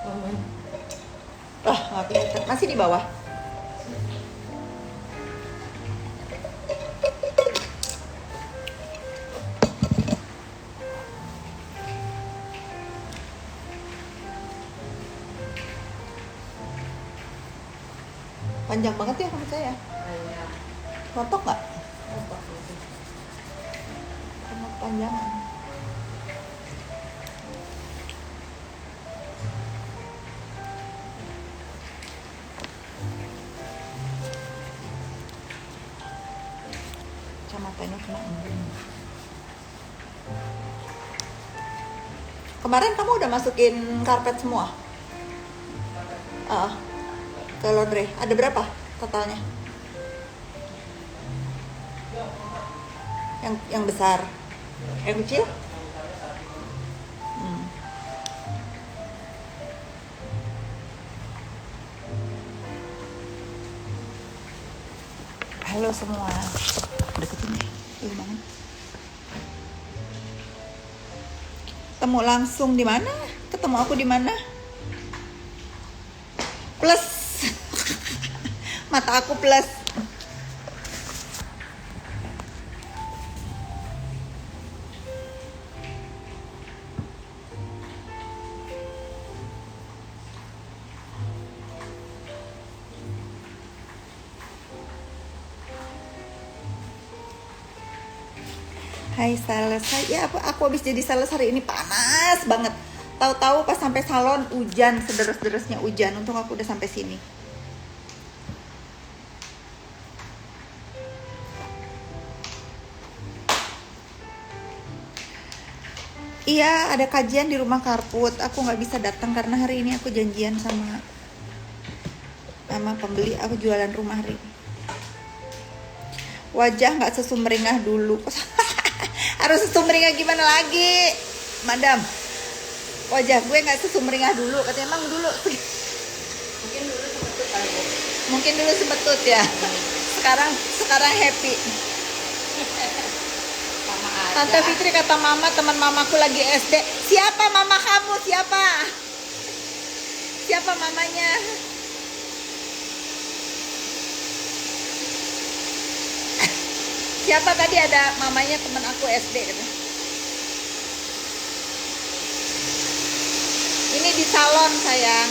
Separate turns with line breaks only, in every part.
Ah, nggak kelihatan. Masih di bawah. Panjang banget ya rambut saya. Rontok nggak? Rambut panjang. Kacamatanya kena embun. Kemarin kamu udah masukin karpet semua? Ke laundry. Ada berapa totalnya? Yang besar. Yang kecil? Halo semua. Deketin deh. Gimana? Ketemu langsung di mana? Ketemu aku di mana? Plus. Mata aku plus. Hai sales, ya aku habis jadi sales hari ini panas banget. Tahu-tahu pas sampai salon hujan, sederes-deresnya hujan. Untung aku udah sampai sini. Iya, ada kajian di rumah Karput. Aku nggak bisa datang karena hari ini aku janjian sama pembeli. Aku jualan rumah hari ini. Wajah nggak sesumringah dulu. Harus sesumringah gimana lagi, madam? Wajah gue nggak sesumringah dulu. Katanya emang dulu. Mungkin dulu sempetut ya. Sekarang happy. Tante Fitri kata mama, teman mamaku lagi SD. Siapa mama kamu? Siapa mamanya? Siapa tadi ada mamanya teman aku SD gitu. Ini di salon sayang.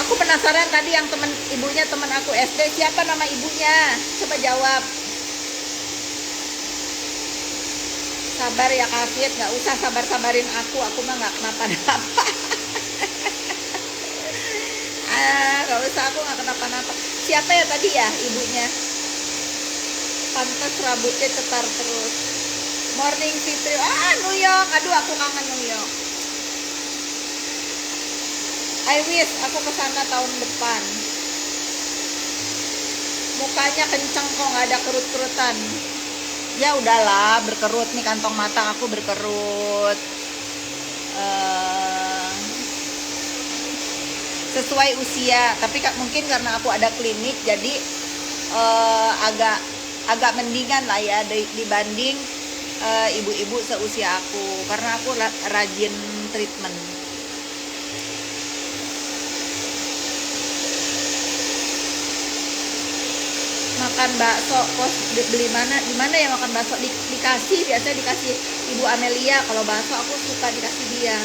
Aku penasaran tadi yang ibunya teman aku SD, siapa nama ibunya? Coba jawab. Sabar ya Kak Fit, nggak usah sabar-sabarin aku mah nggak kenapa-napa. Nggak usah, aku nggak kenapa-napa. Siapa ya tadi ya ibunya? Pantes rambutnya cetar terus. Morning Fitri, New York, aduh aku kangen New York. I wish aku kesana tahun depan. Mukanya kenceng kok, nggak ada kerut-kerutan. Ya udahlah, berkerut nih, kantong mata aku berkerut. Sesuai usia, tapi mungkin karena aku ada klinik jadi agak mendingan lah ya dibanding ibu-ibu seusia aku, karena aku rajin treatment. Makan bakso, kos beli di mana ya makan bakso? Dikasih, biasanya dikasih Ibu Amelia. Kalau bakso aku suka dikasih dia.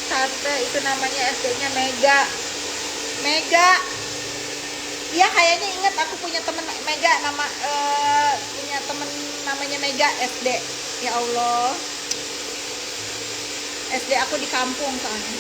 Tante itu namanya SD-nya Mega. Iya kayaknya inget, aku punya temen Mega, punya temen namanya Mega SD. Ya Allah, SD aku di kampung soalnya.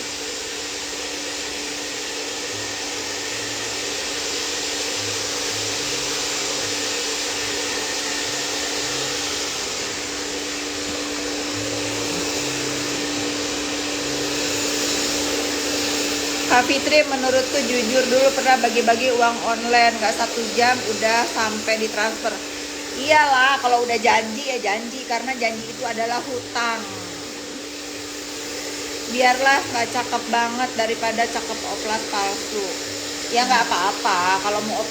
Kak Fitri, menurutku jujur dulu pernah bagi-bagi uang online, nggak 1 jam udah sampai ditransfer. Iyalah, kalau udah janji ya janji, karena janji itu adalah hutang. Biarlah nggak cakep banget daripada cakep oplas palsu. Ya nggak apa-apa, kalau mau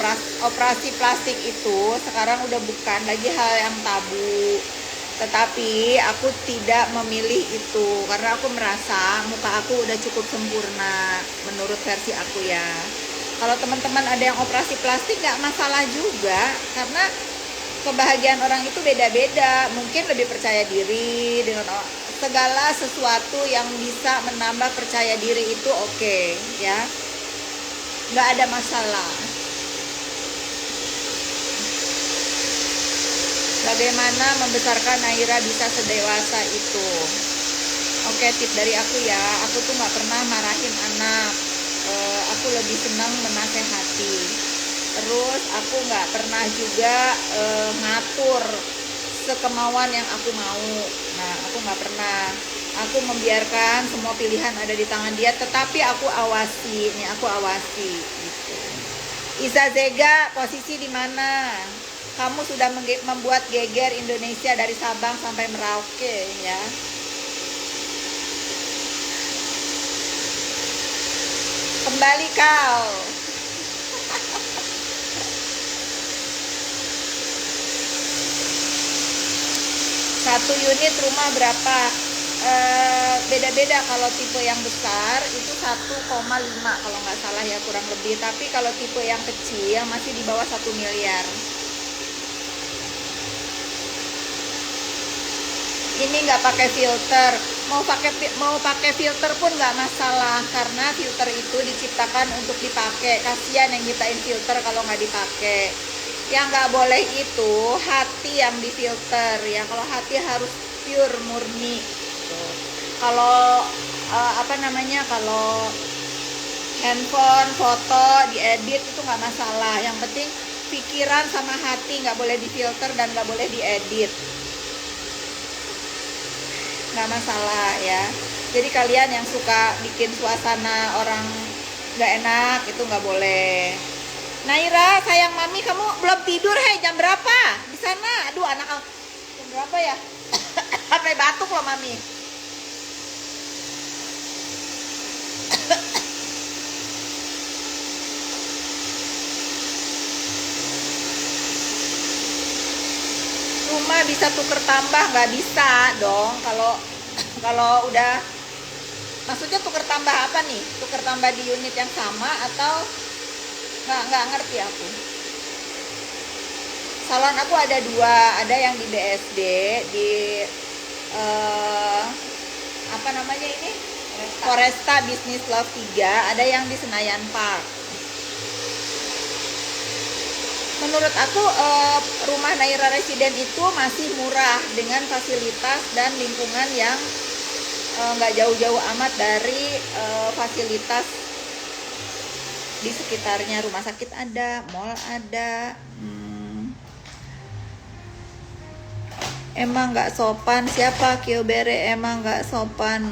operasi plastik itu sekarang udah bukan lagi hal yang tabu. Tetapi aku tidak memilih itu karena aku merasa muka aku udah cukup sempurna menurut versi aku ya. Kalau teman-teman ada yang operasi plastik nggak masalah juga, karena kebahagiaan orang itu beda-beda. Mungkin lebih percaya diri dengan segala sesuatu yang bisa menambah percaya diri itu oke, ya, nggak ada masalah. Bagaimana membesarkan Naira bisa sedewasa itu? Oke, tip dari aku ya, aku tuh nggak pernah marahin anak. Aku lebih senang menasehati. Terus aku nggak pernah juga ngatur sekemauan yang aku mau. Nah, aku nggak pernah. Aku membiarkan semua pilihan ada di tangan dia, tetapi aku awasi. Nih, aku awasi. Gitu. Iza Zega, posisi di mana? Kamu sudah membuat geger Indonesia dari Sabang sampai Merauke, ya. Kembali kau. Satu unit rumah berapa? Beda-beda. Kalau tipe yang besar itu 1,5 kalau nggak salah ya, kurang lebih. Tapi kalau tipe yang kecil masih di bawah 1 miliar. Ini nggak pakai filter, mau pakai filter pun nggak masalah, karena filter itu diciptakan untuk dipakai. Kasihan yang nyiptain filter kalau nggak dipakai. Yang nggak boleh itu hati yang difilter ya. Kalau hati harus pure, murni tuh. Kalau kalau handphone foto diedit itu nggak masalah. Yang penting pikiran sama hati nggak boleh difilter dan nggak boleh diedit, nggak masalah ya. Jadi kalian yang suka bikin suasana orang nggak enak itu nggak boleh. Naira, sayang mami, kamu belum tidur? Hei, jam berapa di sana? Aduh, anak jam berapa ya? Sampai batuk loh mami. Rumah bisa tuker tambah? Nggak bisa dong. Kalau udah, maksudnya tuker tambah apa nih? Tuker tambah di unit yang sama atau nggak ngerti aku. Salon aku ada 2, ada yang di BSD di apa namanya ini, Foresta Business Love 3, ada yang di Senayan Park. Menurut aku rumah Naira Residen itu masih murah dengan fasilitas dan lingkungan yang nggak jauh-jauh amat dari fasilitas di sekitarnya. Rumah sakit ada, mall ada. Emang nggak sopan. Siapa Kyobere? Emang nggak sopan.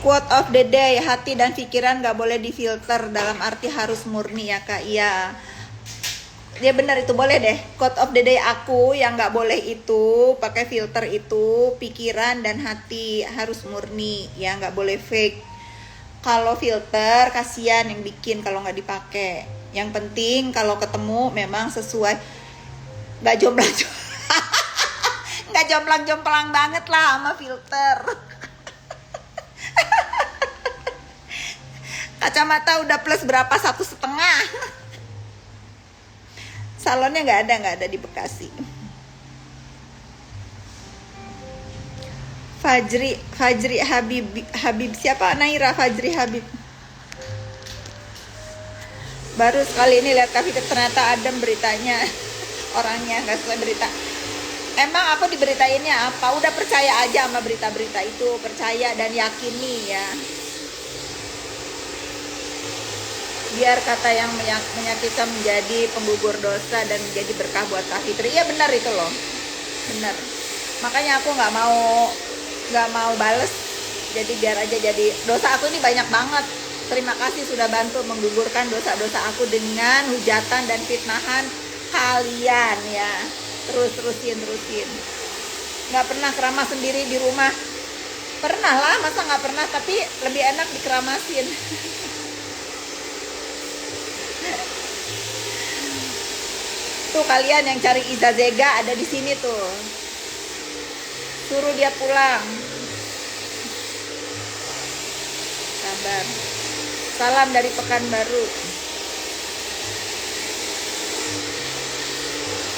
Quote of the day, hati dan pikiran nggak boleh difilter, dalam arti harus murni ya kak. Iya, ya benar, itu boleh deh. Quote of the day aku yang nggak boleh itu pakai filter, itu pikiran dan hati harus murni ya, nggak boleh fake. Kalau filter kasihan yang bikin kalau nggak dipakai. Yang penting kalau ketemu memang sesuai, nggak nggak jomplang banget lah sama filter. Kacamata udah plus berapa, 1,5. Salonnya nggak ada di Bekasi. Fajri Habib siapa? Naira Fajri Habib. Baru sekali ini lihat Kak Fitri, ternyata adem beritanya. Orangnya nggak sesuai berita. Emang aku diberitainnya apa? Udah percaya aja sama berita-berita itu, percaya dan yakini ya. Biar kata yang menyakitkan menjadi penggugur dosa dan menjadi berkah buat Kak Fitri. Iya benar itu loh, benar. Makanya aku nggak mau bales Jadi biar aja jadi dosa aku ini banyak banget. Terima kasih sudah bantu menggugurkan dosa-dosa aku dengan hujatan dan fitnahan kalian ya. Terusin. Nggak pernah keramas sendiri di rumah. Pernah lah, masa nggak pernah, tapi lebih enak dikeramasin. Tuh kalian yang cari Iza Zega ada di sini tuh. Suruh dia pulang. Sabar. Salam dari Pekanbaru.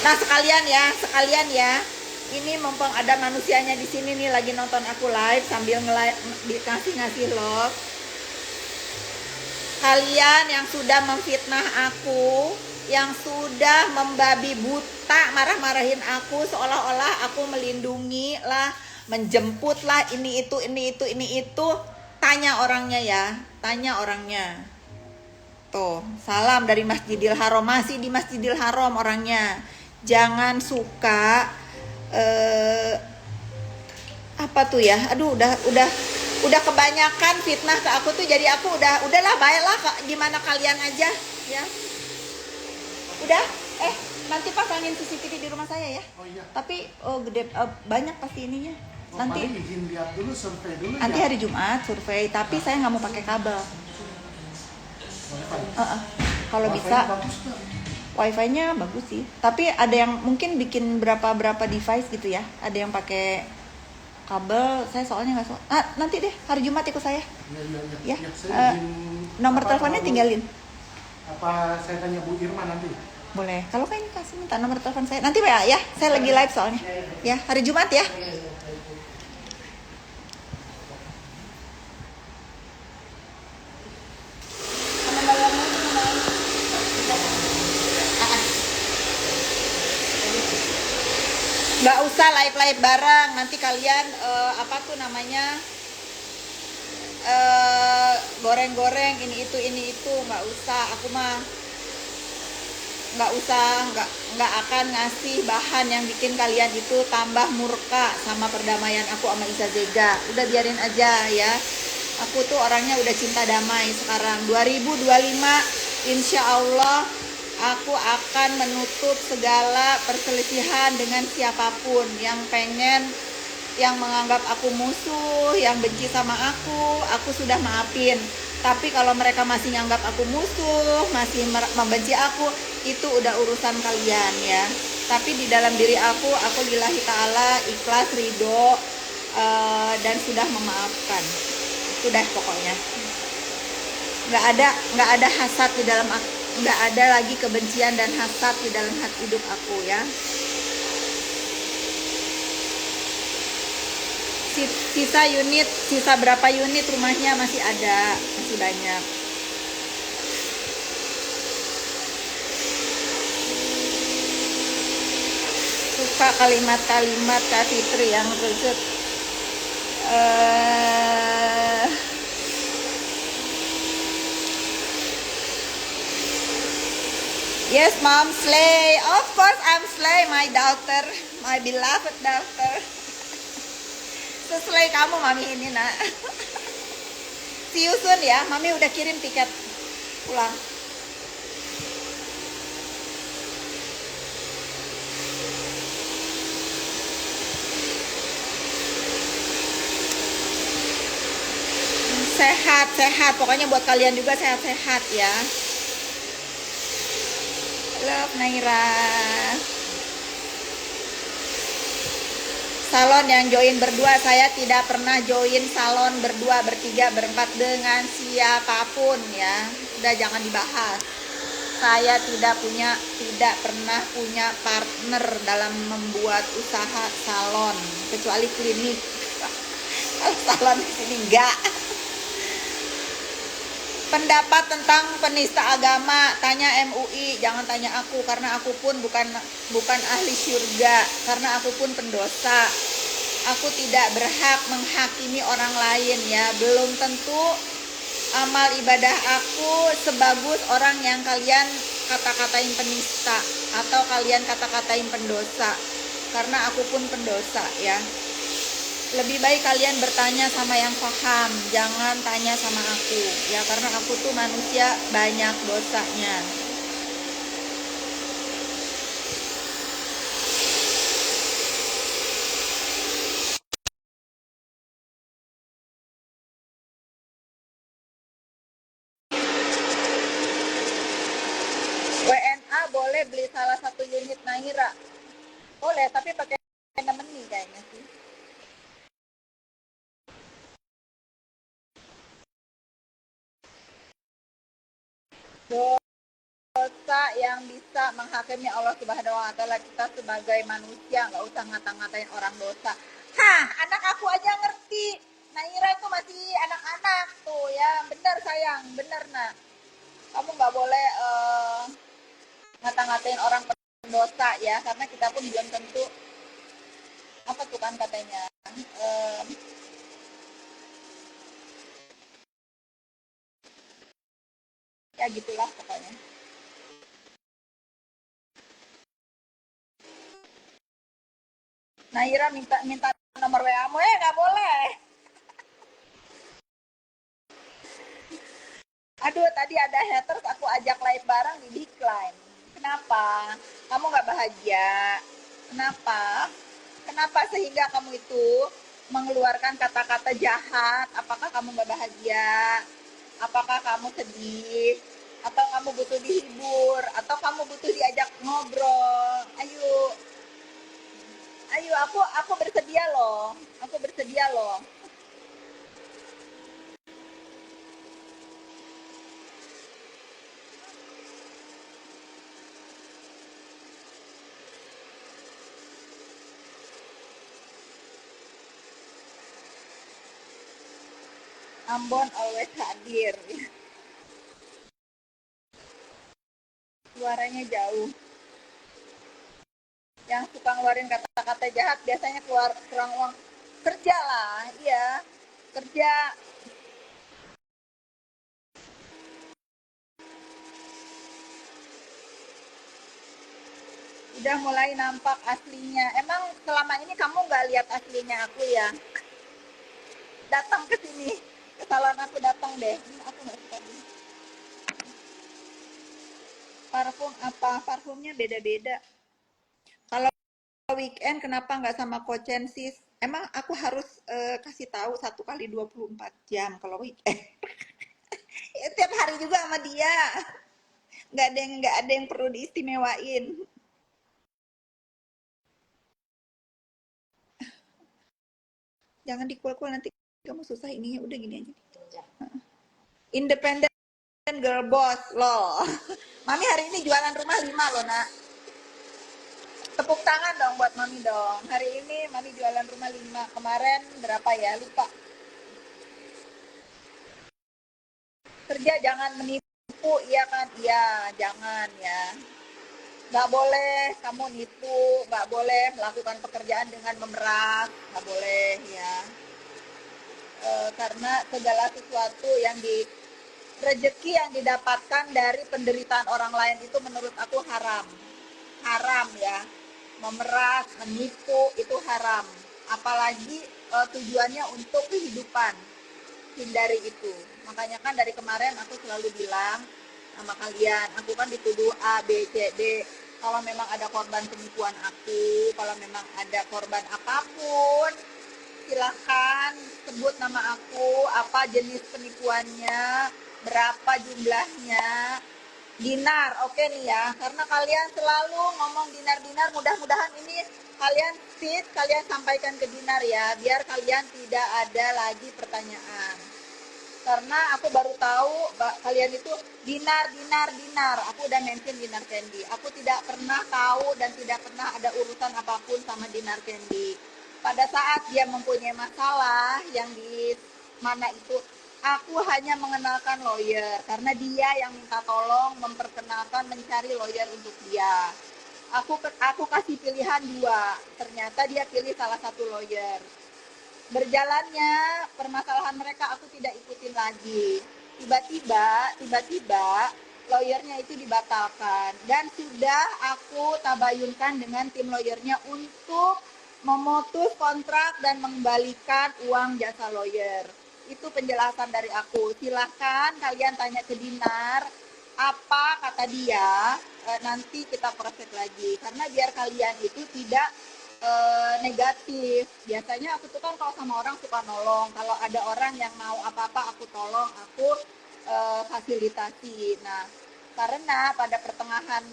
Nah sekalian ya. Ini mumpung ada manusianya di sini nih lagi nonton aku live sambil ngasih love. Kalian yang sudah memfitnah aku, yang sudah membabi buta marah-marahin aku seolah-olah aku melindungi lah, menjemput lah ini itu. Tanya orangnya ya, tanya orangnya. Tuh, salam dari Masjidil Haram, masih di Masjidil Haram orangnya. Jangan suka apa tuh ya, aduh udah kebanyakan fitnah ke aku tuh, jadi aku udahlah baiklah, gimana kalian aja ya, udah nanti pasangin CCTV di rumah saya ya. Oh iya. Tapi gede banyak pasti ininya. Nanti izin lihat dulu, survei dulu. Nanti ya? Hari Jumat survei, tapi saya nggak mau pakai kabel. Kalau bisa. Wifi-nya bagus sih, tapi ada yang mungkin bikin berapa device gitu ya. Ada yang pakai kabel, saya soalnya nggak nanti deh hari Jumat ikut saya. Iya. Nomor teleponnya tinggalin. Apa saya tanya Bu Irma nanti? Boleh. Kalau kayak ini kasih minta nomor telepon saya. Nanti ya, saya lagi live soalnya. Ya, hari Jumat ya. Nggak usah live bareng, nanti kalian apa tuh namanya goreng-goreng ini itu nggak usah. Aku mah nggak akan ngasih bahan yang bikin kalian itu tambah murka sama perdamaian aku sama Iza Zega. Udah biarin aja ya. Aku tuh orangnya udah cinta damai sekarang. 2025 insya Allah aku akan menutup segala perselisihan dengan siapapun yang menganggap aku musuh, yang benci sama aku sudah maafin. Tapi kalau mereka masih nganggap aku musuh, masih membenci aku, itu udah urusan kalian ya. Tapi di dalam diri aku lillahi ta'ala ikhlas, ridho, dan sudah memaafkan. Sudah pokoknya. Nggak ada hasad di dalam aku. Nggak ada lagi kebencian dan hasad di dalam hati hidup aku ya. Sisa berapa unit rumahnya masih ada, masih banyak. Suka kalimat-kalimat Kak Fitri yang rujuk. Yes, Mom, slay. Of course, I'm slay, my daughter, my beloved daughter. Seslay kamu, Mami ini, nak. See you soon ya, Mami udah kirim tiket pulang. Sehat, pokoknya buat kalian juga sehat-sehat ya. Love Naira. Salon yang join berdua, saya tidak pernah join salon berdua, bertiga, berempat dengan siapapun ya. Udah jangan dibahas. Saya tidak pernah punya partner dalam membuat usaha salon kecuali klinik. Kalau salon di sini enggak. Pendapat tentang penista agama, tanya MUI, jangan tanya aku karena aku pun bukan ahli surga, karena aku pun pendosa. Aku tidak berhak menghakimi orang lain ya. Belum tentu amal ibadah aku sebagus orang yang kalian kata-katain penista atau kalian kata-katain pendosa, karena aku pun pendosa ya. Lebih baik kalian bertanya sama yang paham, jangan tanya sama aku ya, karena aku tuh manusia banyak dosanya. WNA boleh beli salah satu unit Naira, boleh tapi pakai nomeni kayaknya sih. Dosa yang bisa menghakimi Allah Subhanahu wa taala kita sebagai manusia, nggak usah ngata-ngatain orang dosa. Hah, anak aku aja ngerti. Naira itu masih anak-anak tuh ya, bener sayang, bener nak. Kamu nggak boleh ngata-ngatain orang pendosa ya, karena kita pun belum tentu apa tuh kan katanya. Eh, Ya gitulah pokoknya. Naira minta minta nomor WA-mu, nggak boleh. Aduh, tadi ada haters aku ajak live bareng di decline. Kenapa? Kamu nggak bahagia? Kenapa? Kenapa sehingga kamu itu mengeluarkan kata-kata jahat? Apakah kamu nggak bahagia? Apakah kamu sedih? Atau kamu butuh dihibur? Atau kamu butuh diajak ngobrol? Ayo, ayo, aku bersedia loh. Aku bersedia loh. Ambon always hadir. Suaranya jauh. Yang suka ngeluarin kata-kata jahat biasanya keluar kurang uang kerja lah, iya, kerja. Udah mulai nampak aslinya. Emang selama ini kamu nggak lihat aslinya aku ya? Datang ke sini, ke salon aku datang deh. Aku nggak suka ini. Parfum apa? Parfumnya beda-beda. Kalau weekend kenapa nggak sama Kochen sis? Emang aku harus kasih tahu 1 kali 24 jam kalau weekend? Tiap hari juga sama dia. Nggak ada yang perlu diistimewain. Jangan dikual-kual nanti kamu susah ininya, udah gini aja. Independent girl boss loh. Mami hari ini jualan rumah 5 loh nak. Tepuk tangan dong buat mami dong. Hari ini mami jualan rumah 5. Kemarin berapa ya, lupa. Kerja jangan menipu, iya kan? Iya, jangan ya. Nggak boleh kamu nipu, nggak boleh melakukan pekerjaan dengan memeras, nggak boleh ya. Karena segala sesuatu yang di rezeki yang didapatkan dari penderitaan orang lain itu menurut aku haram. Haram ya. Memeras, menipu itu haram. Apalagi tujuannya untuk kehidupan. Hindari itu. Makanya kan dari kemarin aku selalu bilang sama kalian, aku kan dituduh A, B, C, D. Kalau memang ada korban penipuan aku, kalau memang ada korban apapun, silahkan sebut nama aku, apa jenis penipuannya, berapa jumlahnya, dinar, oke nih ya, karena kalian selalu ngomong dinar-dinar, mudah-mudahan ini kalian kalian sampaikan ke dinar ya, biar kalian tidak ada lagi pertanyaan. Karena aku baru tahu kalian itu dinar, dinar, dinar. Aku udah mention dinar candy. Aku tidak pernah tahu dan tidak pernah ada urusan apapun sama dinar candy. Pada saat dia mempunyai masalah yang di mana itu, aku hanya mengenalkan lawyer karena dia yang minta tolong memperkenalkan mencari lawyer untuk dia. Aku kasih pilihan 2. Ternyata dia pilih salah satu lawyer. Berjalannya permasalahan mereka aku tidak ikutin lagi. Tiba-tiba lawyernya itu dibatalkan dan sudah aku tabayunkan dengan tim lawyernya untuk memutus kontrak dan mengembalikan uang jasa lawyer. Itu penjelasan dari aku. Silahkan kalian tanya ke Dinar apa kata dia, nanti kita proses lagi karena biar kalian itu tidak negatif. Biasanya aku tuh kan kalau sama orang suka nolong, kalau ada orang yang mau apa-apa aku tolong, aku fasilitasi. Nah, karena pada pertengahan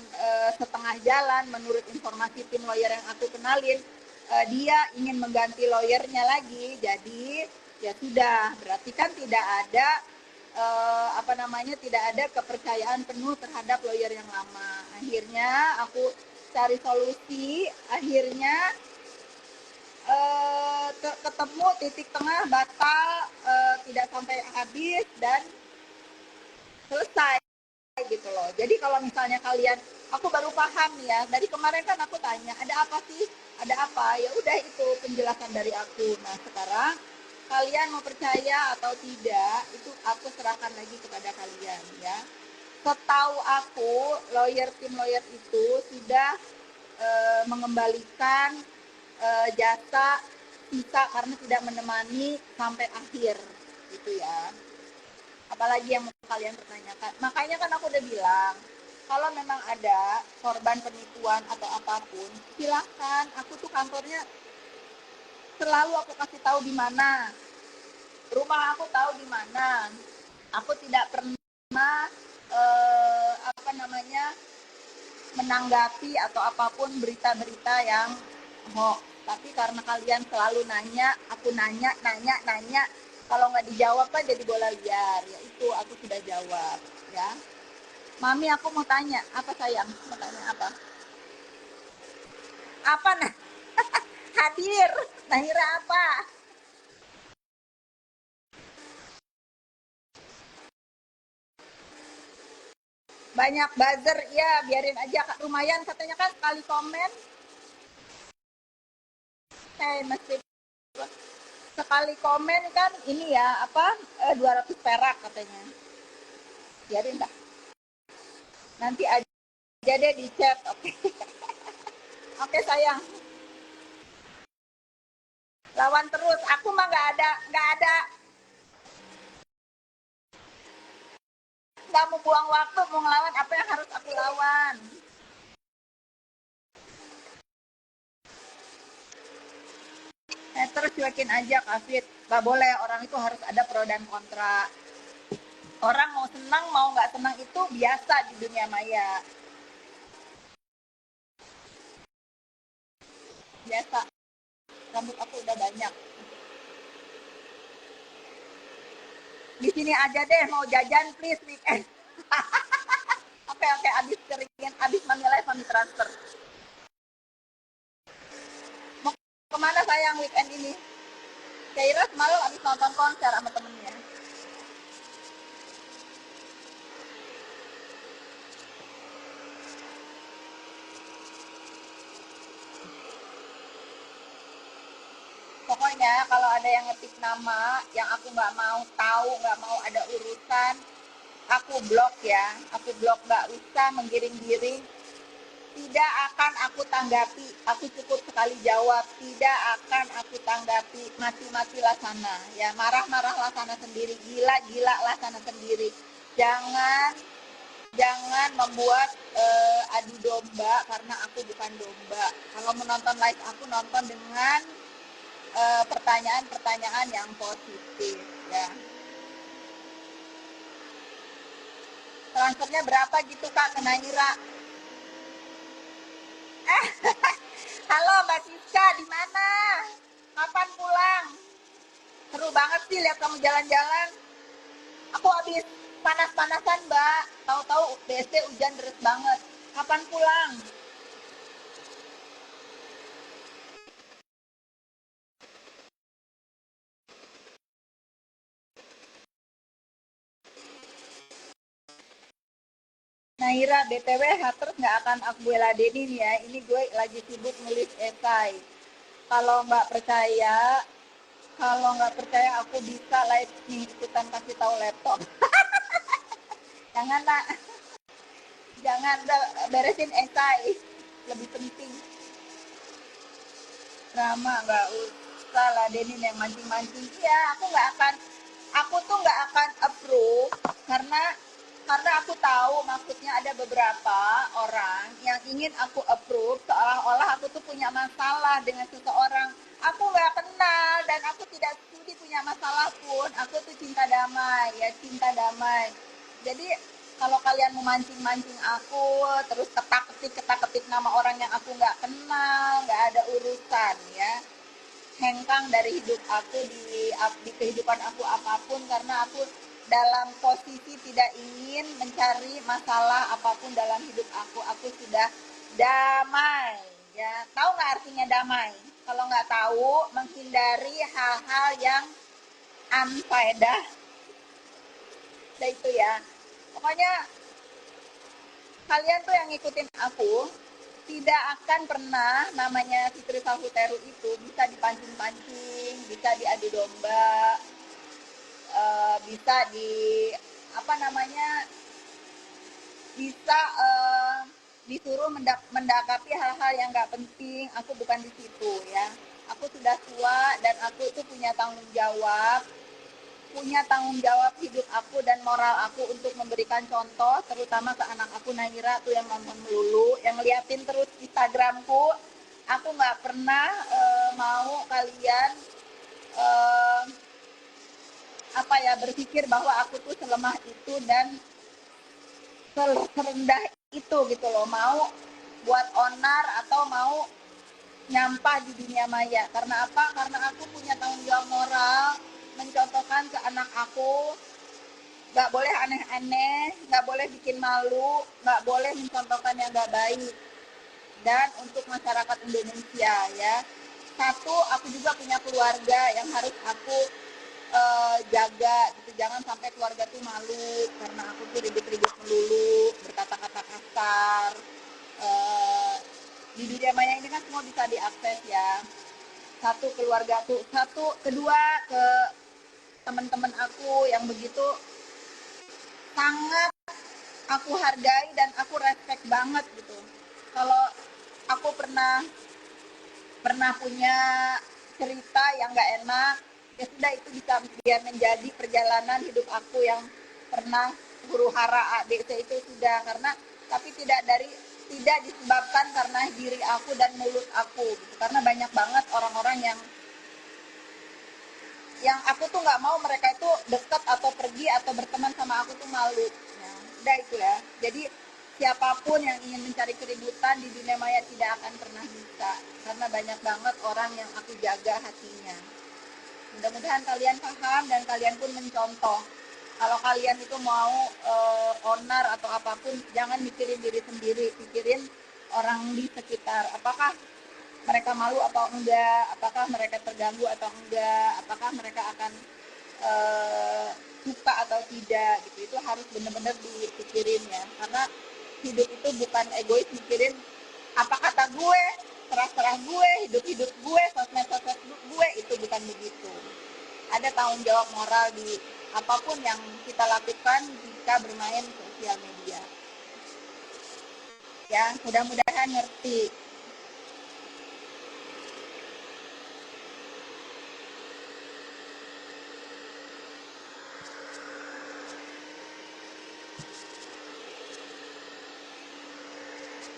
setengah jalan menurut informasi tim lawyer yang aku kenalin, dia ingin mengganti lawyernya lagi, jadi ya sudah, berarti kan tidak ada tidak ada kepercayaan penuh terhadap lawyer yang lama. Akhirnya aku cari solusi, akhirnya ketemu titik tengah, batal, tidak sampai habis dan selesai gitu loh. Jadi kalau misalnya kalian, aku baru paham nih ya, dari kemarin kan aku tanya ada apa sih, ada apa, ya udah itu penjelasan dari aku. Nah sekarang kalian mau percaya atau tidak itu aku serahkan lagi kepada kalian ya. Setahu aku tim lawyer itu sudah mengembalikan jasa sisa karena tidak menemani sampai akhir gitu ya. Apalagi yang mau kalian pertanyakan, makanya kan aku udah bilang kalau memang ada korban penipuan atau apapun silahkan, aku tuh kantornya selalu aku kasih tahu di mana, rumah aku tahu di mana, aku tidak pernah menanggapi atau apapun berita-berita yang hoax. Tapi karena kalian selalu nanya, aku nanya, kalau nggak dijawab kan jadi bola liar. Ya itu aku sudah jawab, ya. Mami, aku mau tanya, apa sayang? Mau tanya apa? Apa nah? Hadir. Nahira apa? Banyak buzzer, ya biarin aja. Lumayan katanya kan sekali komen. Mesti sekali komen kan ini ya apa 200 perak katanya, biarin dah, nanti aja deh di chat. Oke. Oke sayang, lawan terus, aku mah nggak mau buang waktu, mau ngelawan apa yang harus aku lawan. Terus cuekin aja Kafit, nggak boleh, orang itu harus ada pro dan kontra. Orang mau senang mau nggak senang itu biasa di dunia maya, biasa. Rambut aku udah banyak. Di sini aja deh, mau jajan please weekend. Oke, abis keringin, abis mami live mami transfer. Mau kemana sayang weekend ini? Kaira semalam abis nonton konser sama temennya. Pokoknya kalau ada yang ngetik nama yang aku nggak mau tahu, nggak mau ada urusan, aku blok ya. Aku blok, nggak usah menggiring-giring. Tidak akan aku tanggapi. Aku cukup sekali jawab. Tidak akan aku tanggapi. Mati-matilah sana. Ya marah-marahlah sana sendiri. Gila-gila lah sana sendiri. Jangan membuat adu domba karena aku bukan domba. Kalau menonton live aku nonton dengan pertanyaan-pertanyaan yang positif ya. Transfernya berapa gitu Kak ke Naira? Halo Mbak Siska, di mana? Kapan pulang? Seru banget sih lihat kamu jalan-jalan. Aku habis panas-panasan Mbak. Tahu-tahu BSD hujan deras banget. Kapan pulang? Naira, BTW haters nggak akan aku ladenin ya. Ini gue lagi sibuk nulis esai. Kalau nggak percaya aku bisa live nih, ikutan kasih tahu laptop. Jangan nak, jangan, beresin esai lebih penting. Rama nggak usah lah Denin yang mancing-mancing. Iya, aku tuh nggak akan approve karena aku tahu maksudnya ada beberapa orang yang ingin aku approve seolah-olah aku tuh punya masalah dengan seseorang. Aku nggak kenal dan aku tidak studi punya masalah pun. Aku tuh cinta damai, ya cinta damai. Jadi kalau kalian memancing-mancing aku, terus ketak-ketik nama orang yang aku nggak kenal, nggak ada urusan ya. Hengkang dari hidup aku di kehidupan aku apapun karena aku dalam posisi tidak ingin mencari masalah apapun dalam hidup aku sudah damai ya. Tahu nggak artinya damai? Kalau nggak tahu, menghindari hal-hal yang unfaedah. Nah itu ya, pokoknya kalian tuh yang ngikutin aku tidak akan pernah namanya Fitri Salhuteru itu bisa dipancing-pancing, bisa diadu domba, bisa di apa namanya, bisa disuruh mendakapi hal-hal yang nggak penting. Aku bukan di situ ya. Aku sudah tua dan aku itu punya tanggung jawab hidup aku dan moral aku untuk memberikan contoh terutama ke anak aku Naira tuh yang nonton melulu, yang liatin terus Instagramku. Aku nggak pernah mau kalian eh, apa ya, berpikir bahwa aku tuh selemah itu dan serendah itu gitu loh, mau buat onar atau mau nyampah di dunia maya. Karena apa? Karena aku punya tanggung jawab moral mencontohkan ke anak aku. Nggak boleh aneh-aneh, nggak boleh bikin malu, nggak boleh mencontohkan yang nggak baik. Dan untuk masyarakat Indonesia ya, satu, aku juga punya keluarga yang harus aku jaga gitu. Jangan sampai keluarga tuh malu karena aku tuh ribut-ribut melulu, berkata-kata kasar. Eh, di dunia maya ini kan semua bisa diakses ya. Satu, keluarga tuh satu. Kedua, ke teman-teman aku yang begitu sangat aku hargai dan aku respect banget gitu. Kalau aku pernah pernah punya cerita yang nggak enak, ya sudah, itu bisa biar menjadi perjalanan hidup aku yang pernah huru hara A B C itu sudah. Karena tapi tidak disebabkan karena diri aku dan mulut aku gitu. Karena banyak banget orang-orang yang aku tuh nggak mau mereka itu dekat atau pergi atau berteman sama aku tuh malu ya. Udah itu ya. Jadi siapapun yang ingin mencari keributan di dunia maya tidak akan pernah bisa karena banyak banget orang yang aku jaga hatinya. Mudah-mudahan kalian paham dan kalian pun mencontoh. Kalau kalian itu mau onar atau apapun, jangan mikirin diri sendiri, pikirin orang di sekitar. Apakah mereka malu atau enggak, apakah mereka terganggu atau enggak, apakah mereka akan uh, suka atau tidak gitu. Itu harus benar-benar dipikirin ya, karena hidup itu bukan egois mikirin apa kata gue, serah-serah gue, hidup-hidup gue, sosmed-sosmed gue, itu bukan begitu. Ada tanggung jawab moral di apapun yang kita lakukan jika bermain sosial media ya. Mudah-mudahan ngerti.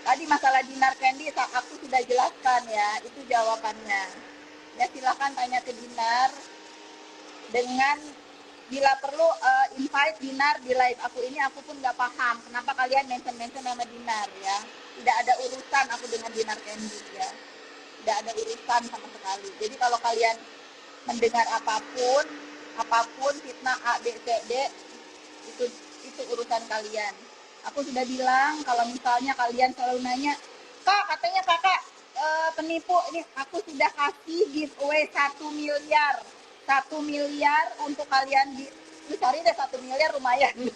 Tadi masalah dinar candy aku sudah jelaskan ya, itu jawabannya. Ya silahkan tanya ke Dinar dengan bila perlu invite Dinar di live aku ini. Aku pun nggak paham kenapa kalian mention nama Dinar ya. Tidak ada urusan aku dengan Dinar Candy ya. Tidak ada urusan sama sekali. Jadi kalau kalian mendengar apapun fitnah A B C D, itu itu urusan kalian. Aku sudah bilang kalau misalnya kalian selalu nanya, kak katanya kakak penipu, ini aku sudah kasih giveaway 1 miliar. 1 miliar untuk kalian lu cari deh 1 miliar lumayan. 1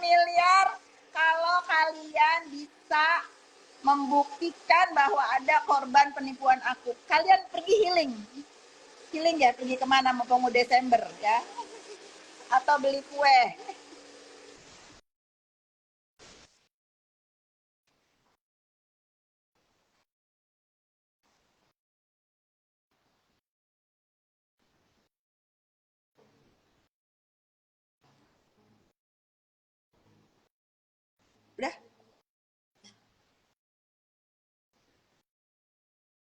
miliar kalau kalian bisa membuktikan bahwa ada korban penipuan aku. Kalian pergi healing ya, pergi kemana mau Desember ya, atau beli kue. Udah.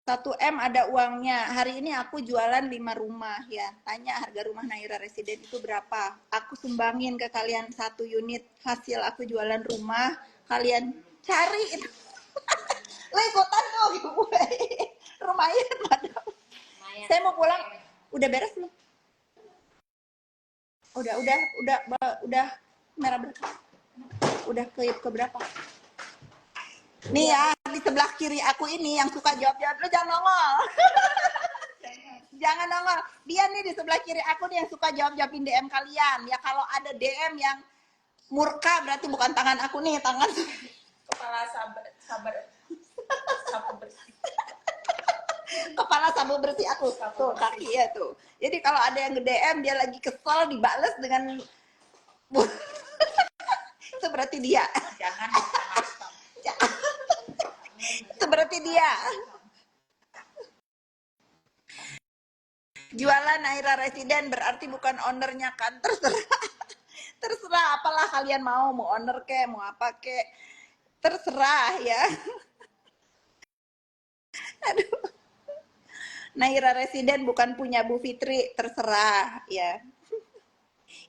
1 M ada uangnya. Hari ini aku jualan 5 rumah ya. Tanya harga rumah Naira Residen itu berapa. Aku sumbangin ke kalian 1 unit hasil aku jualan rumah. Kalian cari itu. Ikutan dong gue. Lumayan madam. Saya mau pulang. Udah beres belum? Udah merah berapa? Udah ke berapa? Nih ya, di sebelah kiri aku ini yang suka jawab-jawab, lu jangan nongol. Jangan nongol. Dia nih di sebelah kiri aku nih yang suka jawab-jawabin DM kalian. Ya kalau ada DM yang murka berarti bukan tangan aku nih, tangan
Kepala sabar sapu bersih.
Kepala sabu bersih aku. Tuh kaki ya tuh. Jadi kalau ada yang nge-DM dia lagi kesel dibales dengan itu berarti dia.
Jangan
Itu berarti dia. Jualan Naira Residen berarti bukan ownernya kan, terserah apalah kalian mau owner kek mau apa kek, terserah ya. Aduh, Naira Residen bukan punya Bu Fitri, terserah ya,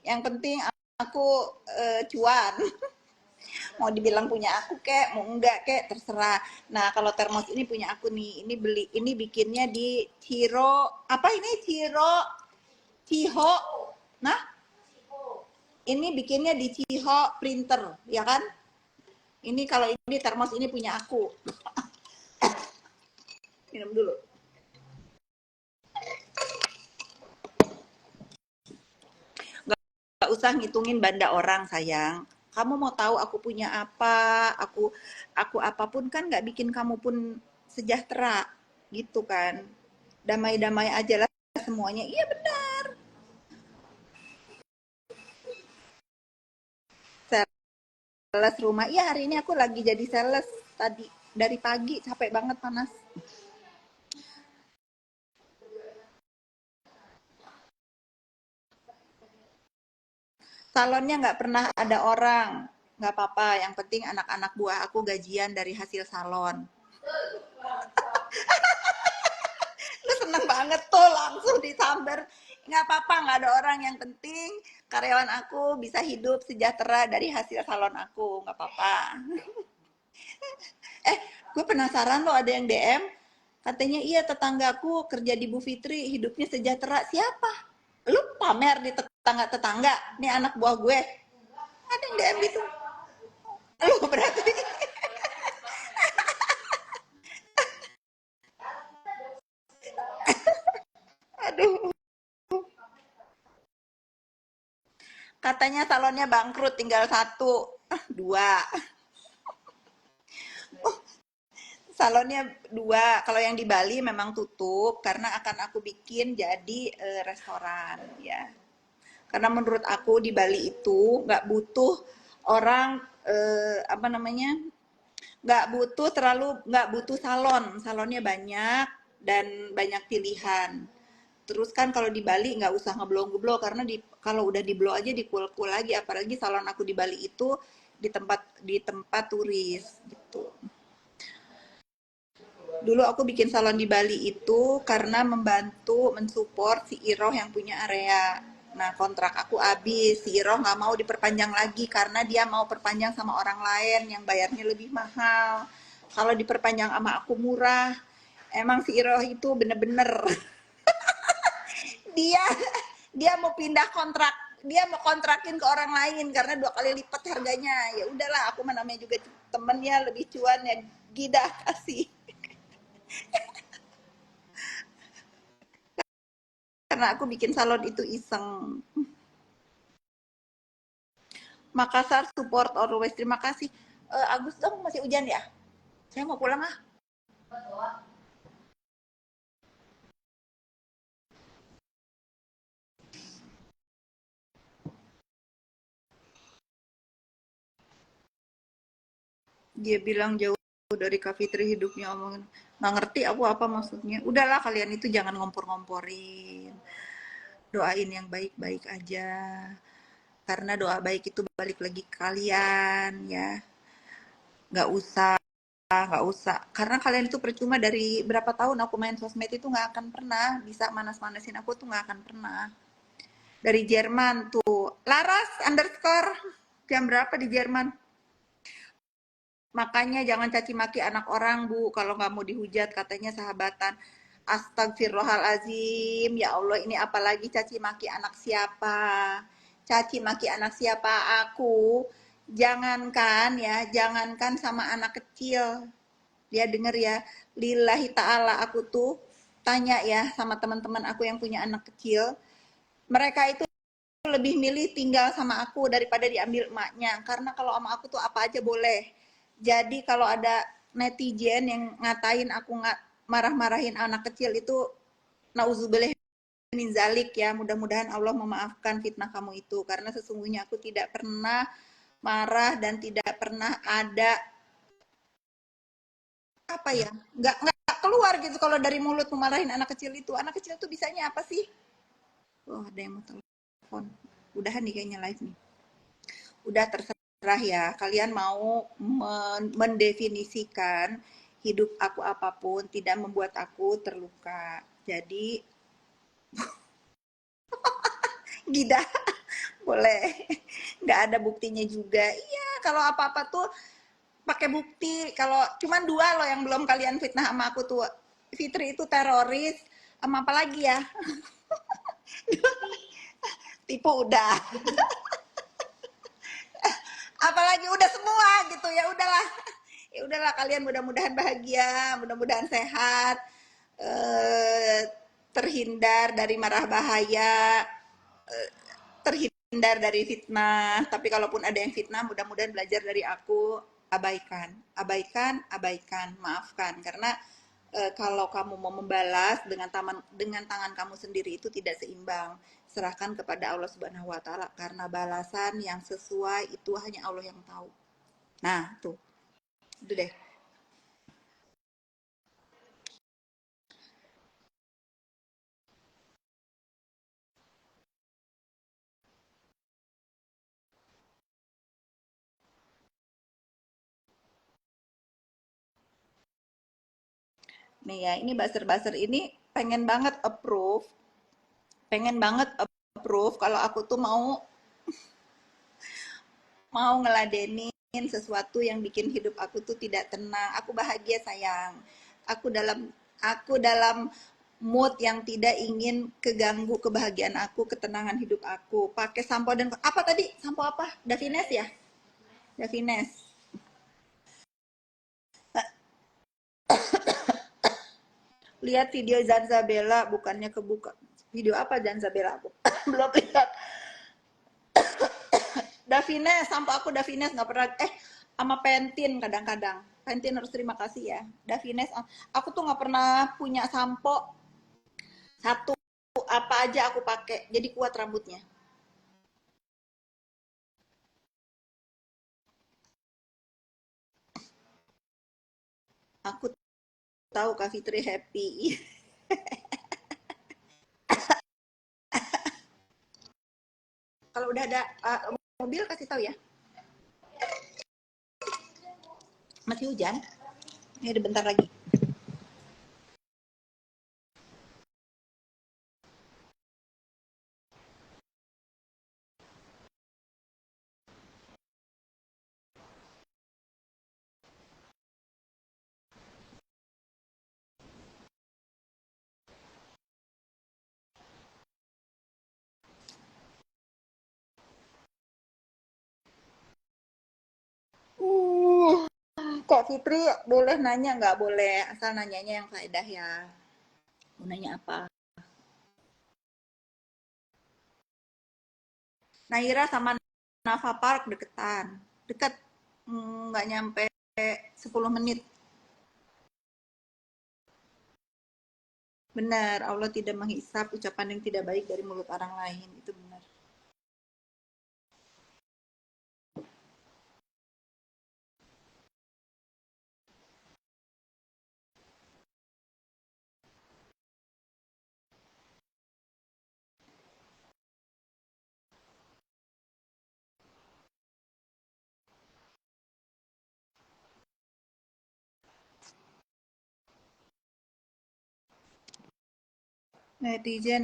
yang penting aku cuan. Mau dibilang punya aku kek mau enggak kek terserah. Nah kalau termos ini punya aku nih, ini bikinnya di Ciro apa ini Ciho. Nah ini bikinnya di Ciho Printer ya kan. Ini kalau ini termos ini punya aku. Minum dulu. Gak usah ngitungin banda orang sayang. Kamu mau tahu aku punya apa, aku apapun kan nggak bikin kamu pun sejahtera gitu kan. Damai-damai aja lah semuanya. Iya benar. Sales rumah. Iya hari ini aku lagi jadi sales tadi dari pagi capek banget panas. Salonnya nggak pernah ada orang, nggak apa-apa. Yang penting anak-anak buah aku gajian dari hasil salon. Lu seneng banget tuh langsung disamber. Nggak apa-apa, nggak ada orang. Yang penting karyawan aku bisa hidup sejahtera dari hasil salon aku, nggak apa-apa. Gue penasaran loh ada yang DM. Katanya iya tetanggaku kerja di Bu Fitri hidupnya sejahtera. Siapa? Lu pamer di tetangga-tetangga. Nih anak buah gue. Ada yang DM gitu. Lu berarti. Aduh. Katanya salonnya bangkrut tinggal 1, 2. Salonnya 2. Kalau yang di Bali memang tutup karena akan aku bikin jadi restoran ya. Karena menurut aku di Bali itu nggak butuh orang apa namanya, nggak butuh salonnya banyak dan banyak pilihan. Terus kan kalau di Bali nggak usah ngeblow karena kalau udah di blow aja dikul-kul lagi, apalagi salon aku di Bali itu di tempat turis gitu. Dulu aku bikin salon di Bali itu karena membantu mensupport si Iroh yang punya area. Nah kontrak aku habis, si Iroh nggak mau diperpanjang lagi karena dia mau perpanjang sama orang lain yang bayarnya lebih mahal. Kalau diperpanjang sama aku murah, emang si Iroh itu bener-bener dia dia mau pindah kontrak, dia mau kontrakin ke orang lain karena 2 kali lipat harganya. Ya udahlah, aku namanya juga temennya lebih cuan ya, gidah kasih. Karena aku bikin salon itu iseng. Makassar support always. Terima kasih. Agus dong masih hujan ya? Saya mau pulang ah. Dia bilang jauh dari Kak Fitri hidupnya omongin. Nggak ngerti aku apa maksudnya. Udahlah kalian itu jangan ngompor-ngomporin. Doain yang baik-baik aja. Karena doa baik itu balik lagi ke kalian ya. Nggak usah, nggak usah. Karena kalian itu percuma dari berapa tahun aku main sosmed itu nggak akan pernah bisa manas-manasin aku tuh nggak akan pernah. Dari Jerman tuh, Laras underscore jam berapa di Jerman? Makanya jangan caci maki anak orang, Bu. Kalau nggak mau dihujat, katanya sahabatan. Astagfirullahalazim. Ya Allah, ini apalagi caci maki anak siapa? Caci maki anak siapa? Aku, jangankan ya, jangankan sama anak kecil. Dia denger ya, lillahi ta'ala aku tuh tanya ya sama teman-teman aku yang punya anak kecil. Mereka itu lebih milih tinggal sama aku daripada diambil emaknya karena kalau sama aku tuh apa aja boleh. Jadi kalau ada netizen yang ngatain aku nggak marah-marahin anak kecil itu nauzubillah min zalik ya, mudah-mudahan Allah memaafkan fitnah kamu itu karena sesungguhnya aku tidak pernah marah dan tidak pernah ada apa ya, nggak keluar gitu kalau dari mulut memarahin anak kecil itu. Anak kecil tuh bisanya apa sih? Oh, ada yang mau telepon. Udahan nih kayaknya live nih. Udah terserah ya, kalian mau mendefinisikan hidup aku apapun tidak membuat aku terluka. Jadi gida boleh, nggak ada buktinya juga. Iya, kalau apa-apa tuh pakai bukti. Kalau cuman dua loh yang belum kalian fitnah sama aku tuh, Fitri itu teroris, sama apa lagi ya? Tipu udah. Apalagi udah semua gitu ya udahlah. Ya udahlah kalian mudah-mudahan bahagia, mudah-mudahan sehat, eh, terhindar dari marah bahaya, terhindar dari fitnah. Tapi kalaupun ada yang fitnah, mudah-mudahan belajar dari aku, abaikan, abaikan, abaikan, maafkan. Karena kalau kamu mau membalas dengan tangan kamu sendiri itu tidak seimbang. Serahkan kepada Allah Subhanahu wa taala karena balasan yang sesuai itu hanya Allah yang tahu. Nah, tuh. Itu deh. Nih ya, ini buzzer-buzzer ini pengen banget approve, pengen banget approve kalau aku tuh mau mau ngeladenin sesuatu yang bikin hidup aku tuh tidak tenang. Aku bahagia sayang. Aku dalam mood yang tidak ingin keganggu kebahagiaan aku, ketenangan hidup aku. Pakai sampo dan apa tadi? Sampo apa? Davines ya? Davines. Lihat video Zanzabella bukannya kebuka. Video apa Zanzabella aku? Belum lihat. Davines, sampo aku Davines nggak pernah sama Pentin kadang-kadang. Pentin harus terima kasih ya. Davines, aku tuh nggak pernah punya sampo satu apa aja aku pakai, jadi kuat rambutnya. Aku tahu Kak Fitri happy. Kalau udah ada mobil kasih tahu ya. Masih hujan? Ini ada bentar lagi. Kak Fitri boleh nanya nggak boleh, asal nanyanya yang faedah ya. Mau nanya apa? Naira sama Nafa Park deketan. Deket, nggak nyampe 10 menit. Benar, Allah tidak menghisap ucapan yang tidak baik dari mulut orang lain. Itu benar. Netizen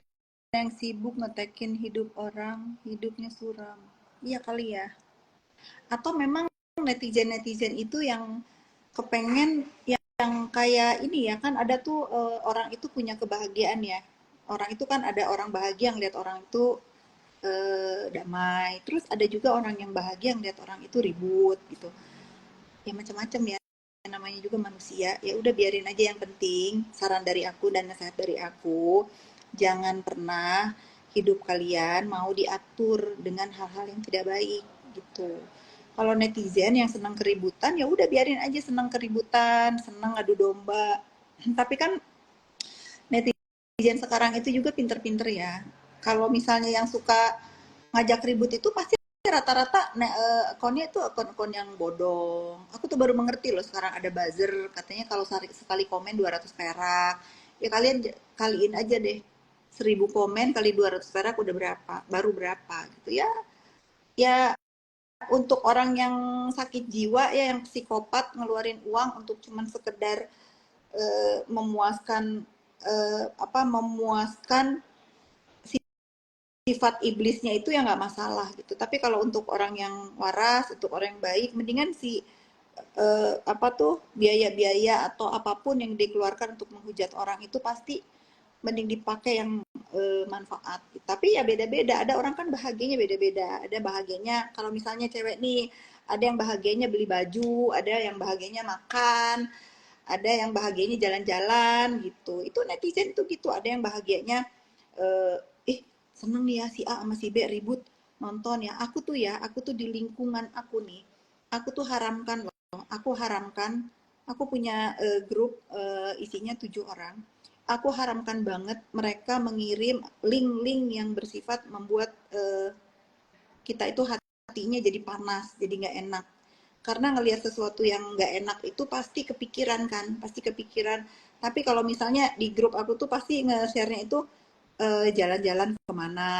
yang sibuk ngetekin hidup orang, hidupnya suram. Iya kali ya. Atau memang netizen-netizen itu yang kepengen yang kayak ini ya kan ada tuh orang itu punya kebahagiaan ya. Orang itu kan ada orang bahagia yang lihat orang itu damai. Terus ada juga orang yang bahagia yang lihat orang itu ribut gitu. Ya macam-macam ya. Namanya juga manusia. Ya udah biarin aja yang penting. Saran dari aku dan nasihat dari aku, jangan pernah hidup kalian mau diatur dengan hal-hal yang tidak baik gitu. Kalau netizen yang senang keributan ya udah biarin aja senang keributan, senang adu domba. Tapi kan netizen sekarang itu juga pinter-pinter ya. Kalau misalnya yang suka ngajak ribut itu pasti rata-rata akunnya itu akun-akun yang bodong. Aku tuh baru mengerti loh sekarang ada buzzer katanya kalau sekali komen 200 perak. Ya kalian kaliin aja deh. 1000 komen kali 200 perak udah berapa? Baru berapa gitu ya. Ya untuk orang yang sakit jiwa ya yang psikopat ngeluarin uang untuk cuman sekedar memuaskan memuaskan sifat iblisnya itu ya nggak masalah gitu. Tapi kalau untuk orang yang waras, untuk orang yang baik, mendingan si biaya-biaya atau apapun yang dikeluarkan untuk menghujat orang itu pasti mending dipakai yang manfaat. Tapi ya beda-beda. Ada orang kan bahagianya beda-beda. Ada bahagianya kalau misalnya cewek nih, ada yang bahagianya beli baju, ada yang bahagianya makan, ada yang bahagianya jalan-jalan gitu. Itu netizen itu gitu. Ada yang bahagianya eh ih seneng nih ya si A sama si B ribut nonton ya. Aku tuh di lingkungan aku nih. Aku tuh haramkan loh. Aku punya grup isinya 7 orang. Aku haramkan banget mereka mengirim link-link yang bersifat membuat kita itu hatinya jadi panas, jadi nggak enak. Karena ngelihat sesuatu yang nggak enak itu pasti kepikiran kan, pasti kepikiran. Tapi kalau misalnya di grup aku tuh pasti nge-share-nya itu jalan-jalan kemana,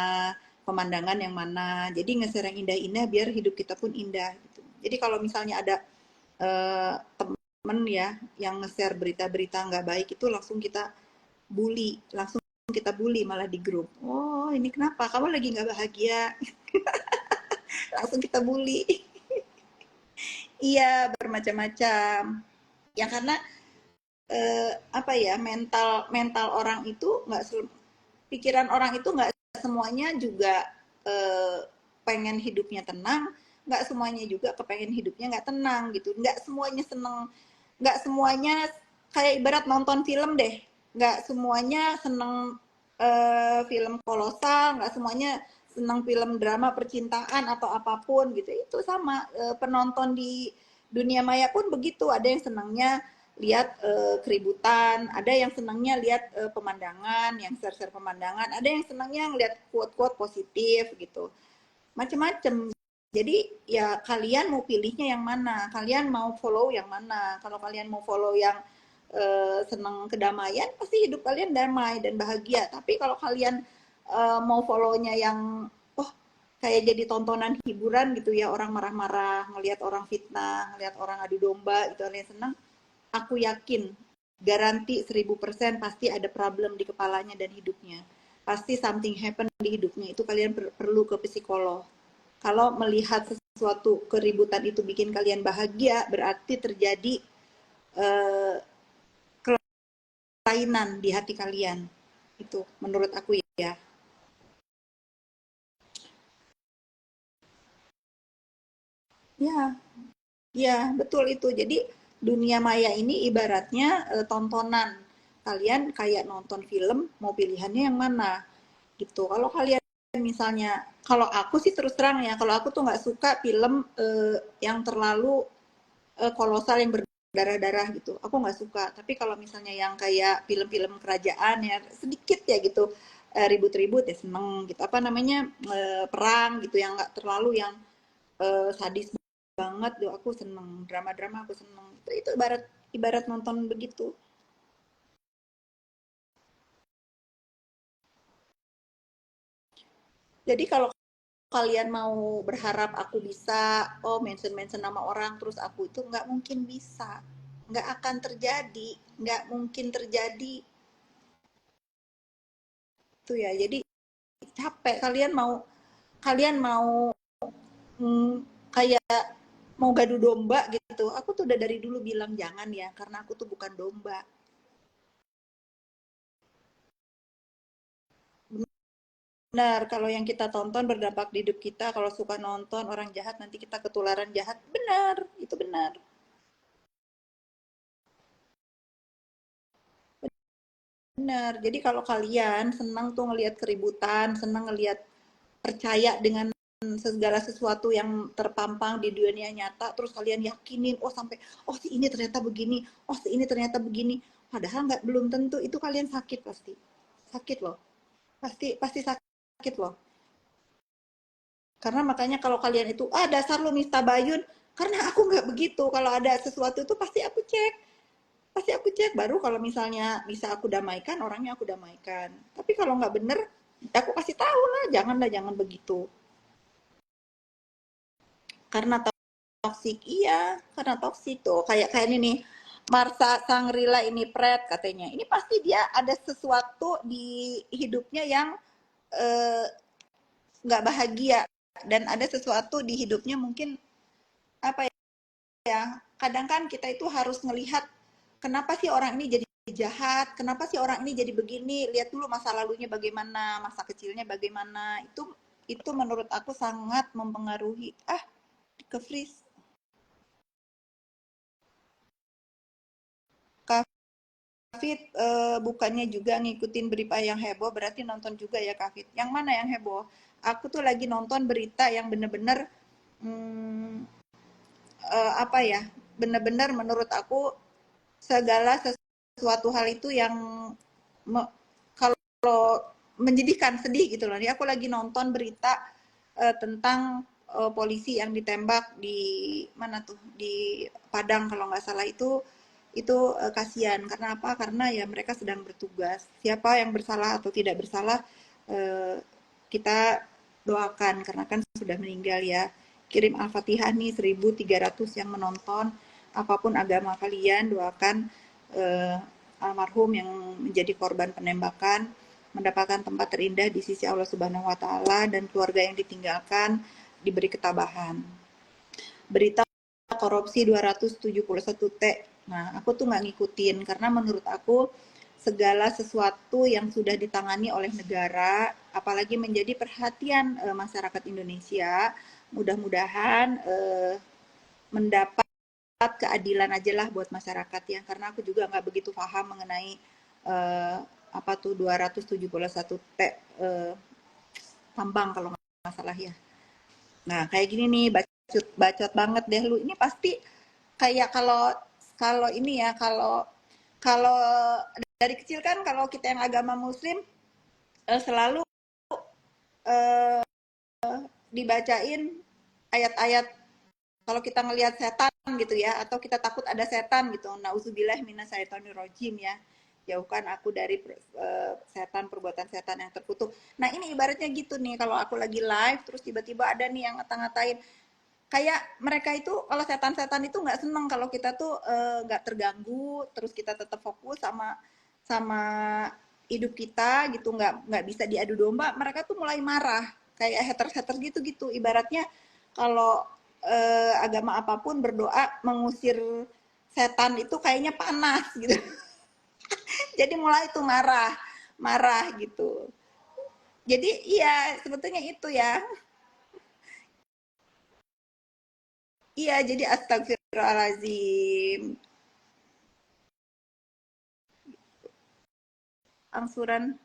pemandangan yang mana. Jadi nge-share yang indah-indah biar hidup kita pun indah. Gitu. Jadi kalau misalnya ada temen ya yang nge-share berita-berita nggak baik itu langsung kita bully malah di grup. Oh ini kenapa? Kamu lagi nggak bahagia? Langsung kita bully. Iya bermacam-macam. Ya karena mental mental orang itu nggak pikiran orang itu nggak semuanya juga eh, pengen hidupnya tenang, nggak semuanya juga kepengen hidupnya nggak tenang gitu, nggak semuanya seneng, nggak semuanya kayak ibarat nonton film deh, nggak semuanya seneng film kolosal, nggak semuanya seneng film drama percintaan atau apapun gitu. Itu sama penonton di dunia maya pun begitu, ada yang senangnya lihat keributan, ada yang senangnya lihat pemandangan, yang share-share pemandangan, ada yang senangnya ngeliat quote-quote positif gitu. Macem-macem. Jadi ya kalian mau pilihnya yang mana? Kalian mau follow yang mana? Kalau kalian mau follow yang senang kedamaian, pasti hidup kalian damai dan bahagia. Tapi kalau kalian mau follow-nya yang oh kayak jadi tontonan hiburan gitu ya, orang marah-marah, ngelihat orang fitnah, ngelihat orang adu domba gitu, kalian senang, aku yakin garansi 1000% pasti ada problem di kepalanya dan hidupnya. Pasti something happen di hidupnya. Itu kalian perlu ke psikolog. Kalau melihat sesuatu keributan itu bikin kalian bahagia, berarti terjadi eh, kelainan di hati kalian. Itu menurut aku ya. Ya, ya, betul itu. Jadi dunia maya ini ibaratnya tontonan. Kalian kayak nonton film, mau pilihannya yang mana? Gitu. Kalau kalian misalnya, kalau aku sih terus terang ya, kalau aku tuh nggak suka film yang terlalu kolosal yang berdarah-darah gitu. Aku nggak suka. Tapi kalau misalnya yang kayak film-film kerajaan ya sedikit ya gitu ribut-ribut ya seneng gitu. Apa namanya perang gitu yang nggak terlalu yang sadis banget tuh aku seneng, drama-drama aku seneng. Itu ibarat ibarat nonton begitu. Jadi kalau kalian mau berharap aku bisa mention-mention nama orang terus aku itu nggak mungkin bisa, nggak akan terjadi, nggak mungkin terjadi. ya. Jadi capek kalian mau kayak mau gadu domba gitu. Aku tuh udah dari dulu bilang jangan ya, karena aku tuh bukan domba. Benar, kalau yang kita tonton berdampak di hidup kita, kalau suka nonton orang jahat nanti kita ketularan jahat. Benar, itu benar. Benar. Jadi kalau kalian senang tuh ngelihat keributan, senang ngelihat percaya dengan segala sesuatu yang terpampang di dunia nyata, terus kalian yakinin, oh sampai, oh si ini ternyata begini, oh si ini ternyata begini, padahal nggak belum tentu itu kalian sakit pasti, sakit loh, pasti sakit loh. Karena makanya kalau kalian itu, ah dasar lu Mistabayun, karena aku nggak begitu, kalau ada sesuatu itu pasti aku cek, baru kalau misalnya bisa aku damaikan, orangnya aku damaikan. Tapi kalau nggak bener, aku kasih tahu lah, jangan begitu. Karena toksik, iya, karena toksik tuh. Kayak ini nih, Marsa Sangrila ini Pret katanya. Ini pasti dia ada sesuatu di hidupnya yang eh, nggak bahagia, dan ada sesuatu di hidupnya mungkin apa ya? Kadang kan kita itu harus ngelihat kenapa sih orang ini jadi jahat, kenapa sih orang ini jadi begini? Lihat dulu masa lalunya bagaimana, masa kecilnya bagaimana. Itu menurut aku sangat mempengaruhi. Ke freeze. Kafit bukannya juga ngikutin berita yang heboh, berarti nonton juga ya Kafit. Yang mana yang heboh? Aku tuh lagi nonton berita yang bener-bener hmm, apa ya? Bener-bener menurut aku segala sesuatu hal itu yang me- kalau menjadikan sedih gitu loh. Jadi aku lagi nonton berita tentang polisi yang ditembak di mana tuh di Padang kalau nggak salah, itu kasihan karena apa? Karena ya mereka sedang bertugas. Siapa yang bersalah atau tidak bersalah eh, kita doakan karena kan sudah meninggal ya. Kirim Al-Fatihah nih 1.300 yang menonton, apapun agama kalian, doakan eh, almarhum yang menjadi korban penembakan mendapatkan tempat terindah di sisi Allah Subhanahu wa taala, dan keluarga yang ditinggalkan diberi ketabahan. Berita korupsi 271T. Nah, aku tuh nggak ngikutin karena menurut aku segala sesuatu yang sudah ditangani oleh negara, apalagi menjadi perhatian masyarakat Indonesia, mudah-mudahan mendapat keadilan aja lah buat masyarakat ya. Karena aku juga nggak begitu paham mengenai eh, apa tuh 271T tambang kalau nggak salah ya. Nah, kayak gini nih, bacot, bacot banget deh lu. Ini pasti kayak kalau kalau ini ya, kalau kalau dari kecil kan kalau kita yang agama muslim selalu eh, dibacain ayat-ayat kalau kita ngelihat setan gitu ya, atau kita takut ada setan gitu. Nauzubillah minasyaitonirrajim ya. Jauhkan aku dari setan, perbuatan setan yang terkutuk. Nah, ini ibaratnya gitu nih, kalau aku lagi live terus tiba-tiba ada nih yang ngata-ngatain, kayak mereka itu kalau setan-setan itu nggak seneng kalau kita tuh nggak terganggu, terus kita tetap fokus sama sama hidup kita gitu, nggak bisa diadu domba, mereka tuh mulai marah kayak haters-haters gitu gitu. Ibaratnya kalau agama apapun berdoa mengusir setan itu kayaknya panas gitu. Jadi mulai tuh marah marah gitu. Jadi iya sebetulnya itu ya. Iya jadi astagfirullahalazim. Angsuran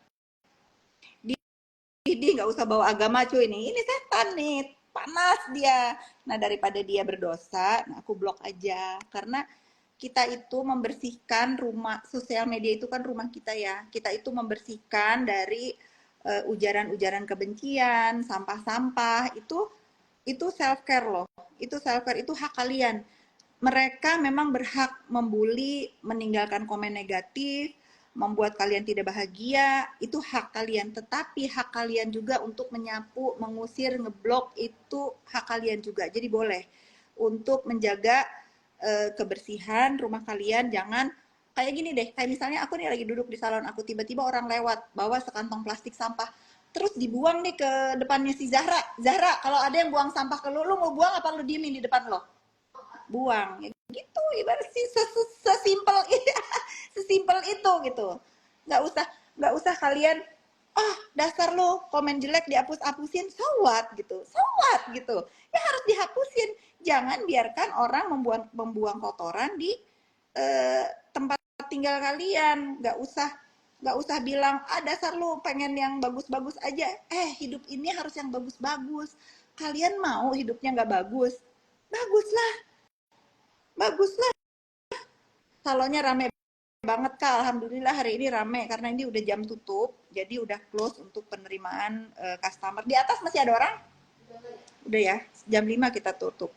Didi nggak usah bawa agama cuy nih. Ini setan nih, panas dia. Nah daripada dia berdosa, nah aku blok aja. Karena kita itu membersihkan rumah, sosial media itu kan rumah kita ya. Kita itu membersihkan dari ujaran-ujaran kebencian, sampah-sampah. Itu self care loh. Itu self care, itu hak kalian. Mereka memang berhak membuli, meninggalkan komen negatif, membuat kalian tidak bahagia, itu hak kalian. Tetapi hak kalian juga untuk menyapu, mengusir, ngeblok, itu hak kalian juga. Jadi boleh untuk menjaga kebersihan rumah kalian. Jangan kayak gini deh, kayak misalnya aku nih lagi duduk di salon aku, tiba-tiba orang lewat bawa sekantong plastik sampah, terus dibuang nih ke depannya si Zahra. Zahra, kalau ada yang buang sampah ke lu mau buang apa lu diemin di depan lo? Buang. Ya gitu, ibarat sih sesimpel sesimpel itu gitu. Nggak usah nggak usah kalian dasar lu komen jelek dihapus-hapusin, so what gitu, so what gitu. Ya harus dihapusin. Jangan biarkan orang membuang kotoran di tempat tinggal kalian. Nggak usah bilang dasar lu pengen yang bagus-bagus aja. Hidup ini harus yang bagus-bagus. Kalian mau hidupnya nggak bagus? Baguslah, baguslah. Salonnya rame banget Kak, alhamdulillah hari ini rame karena ini udah jam tutup, jadi udah close untuk penerimaan customer. Di atas masih ada orang? Udah ya, jam 5 kita tutup.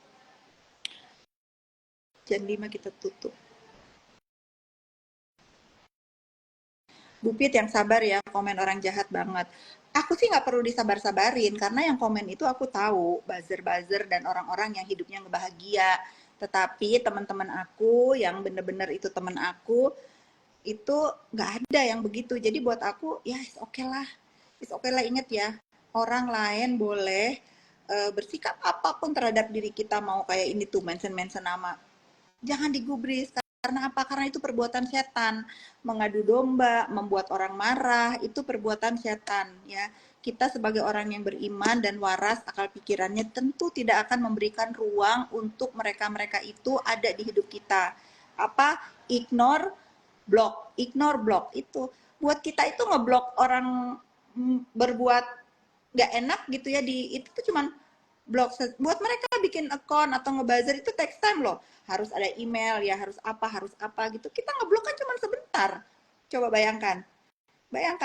Jam 5 kita tutup. Bupit yang sabar ya, komen orang jahat banget. Aku sih nggak perlu disabar-sabarin, karena yang komen itu aku tahu, buzzer-buzzer dan orang-orang yang hidupnya ngebahagia. Tetapi teman-teman aku yang bener-bener itu teman aku, itu nggak ada yang begitu. Jadi buat aku, ya is okay lah, inget ya, orang lain boleh bersikap apapun terhadap diri kita, mau kayak ini tuh mention-mention nama. Jangan digubris, karena apa? Karena itu perbuatan setan. Mengadu domba, membuat orang marah, itu perbuatan setan ya. Kita sebagai orang yang beriman dan waras akal pikirannya tentu tidak akan memberikan ruang untuk mereka-mereka itu ada di hidup kita. Apa? Ignore block itu. Buat kita itu ngeblok orang berbuat nggak enak gitu ya, di itu tuh cuman blog. Buat mereka bikin account atau ngebuzzer itu text time loh, harus ada email ya, harus apa gitu. Kita ngeblok kan cuma sebentar, coba bayangkan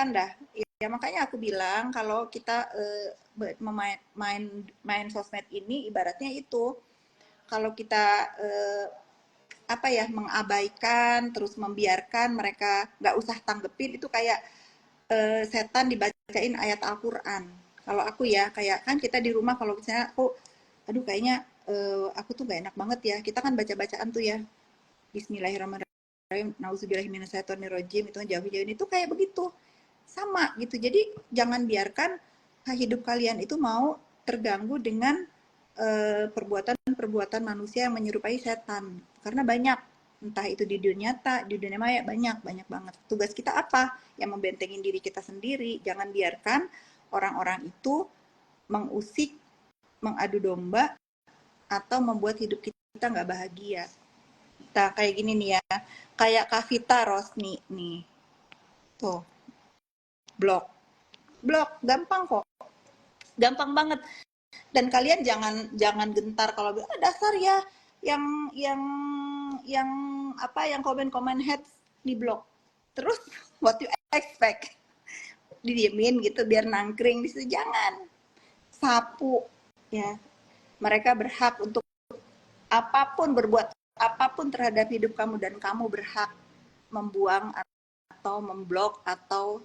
dah ya. Makanya aku bilang kalau kita main sosmed ini ibaratnya itu, kalau kita apa ya, mengabaikan terus membiarkan mereka nggak usah tanggepin, itu kayak setan dibacain ayat Al-Quran. Kalau aku ya, kayak kan kita di rumah kalau misalnya aku, aduh kayaknya aku tuh gak enak banget ya. Kita kan baca-bacaan tuh ya. Bismillahirrahmanirrahim. Nauzubillahiminasyaitonirrajim. Itu jauh-jauhin itu kayak begitu. Sama gitu. Jadi jangan biarkan hidup kalian itu mau terganggu dengan perbuatan-perbuatan manusia yang menyerupai setan. Karena banyak, entah itu di dunia nyata, di dunia maya, banyak banget. Tugas kita apa? Yang membentengin diri kita sendiri. Jangan biarkan orang-orang itu mengusik, mengadu domba, atau membuat hidup kita nggak bahagia. Nah, kayak gini nih ya, kayak Kavita Rosni nih, tuh, blok, gampang kok, gampang banget. Dan kalian jangan gentar kalau dasar ya, yang apa, yang komen heads di blog. Terus what you expect? Didiemin gitu biar nangkring di situ? Jangan. Sapu ya. Mereka berhak untuk apapun, berbuat apapun terhadap hidup kamu, dan kamu berhak membuang atau memblok atau